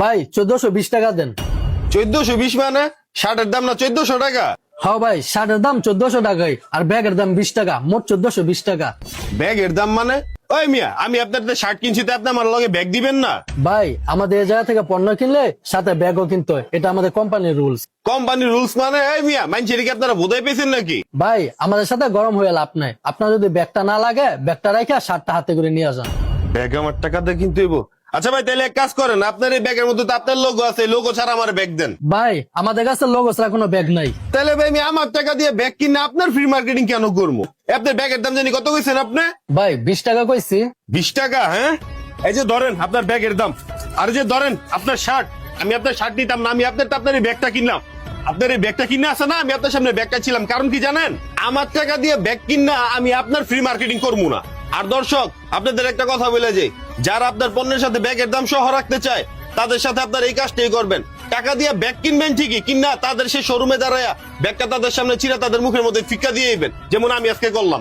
ভাই 1420 টাকা দেন। 1420 মানে শার্টের দাম না 1400 টাকা? হ্যাঁ ভাই, শার্টের দাম 1400 টাকাই আর ব্যাগের দাম 20 টাকা, মোট 1420 টাকা। ব্যাগের দাম মানে? ওই মিয়া, আমি আপনার শার্ট কিনছি তো আপনি আমার লগে ব্যাগ দিবেন না? ভাই আমাদের এই জায়গা থেকে পণ্য কিনলে সাথে ব্যাগও কিনতে হয়, এটা আমাদের কোম্পানির রুলস। কোম্পানির রুলস মানে? এই মিয়া, মানুষের কি আপনারা বোধাই পেয়েছেন নাকি? ভাই আমাদের সাথে গরম হয়ে লাভ নাই, আপনার যদি ব্যাগটা না লাগে ব্যাগটা রেখে শার্টটা হাতে করে নিয়ে যান। ব্যাগ আমার টাকা দিয়ে কিনতে হইব? আচ্ছা ভাই, তাহলে এক কাজ করেন, আপনার এই ব্যাগের মধ্যে তো আপনার লোগো আছে, লোগো ছাড়া আমার ব্যাগ দেন। ভাই আমাদের কাছে লোগো ছাড়া কোনো ব্যাগ নাই। তাহলে ভাই আমি আমার টাকা দিয়ে ব্যাগ কিনে আপনার ফ্রি মার্কেটিং কেন করবো? আপনার ব্যাগের দাম জানি কত কইছেন আপনি? ভাই 20 টাকা কইছি। 20 টাকা? হ্যাঁ, এই যে ধরেন আপনার ব্যাগের দাম, আর এই যে ধরেন আপনার শার্ট। আমি আপনার শার্ট নিতাম না, আমি আপনার এই ব্যাগটা কিনলাম। আপনার এই ব্যাগটা কিনে আসে না, আমি আপনার সামনে ব্যাগটা ছিলাম, কারণ কি জানেন? আমার টাকা দিয়ে ব্যাগ কিনা আমি আপনার ফ্রি মার্কেটিং করবো না। আর দর্শক, আপনাদের একটা কথা বলে যাই, যারা আপনার পণ্যের সাথে ব্যাগের দাম সহ রাখতে চায় তাদের সাথে আপনার এই কাজটাই করবেন। টাকা দিয়ে ব্যাগ কিনবেন ঠিকই, কিনা তাদের সেই শোরুমে দাঁড়ায়া ব্যাগটা তাদের সামনে ছিঁড়ে তাদের মুখের মধ্যে ফিক্কা দিয়ে দিবেন, যেমন আমি আজকে করলাম।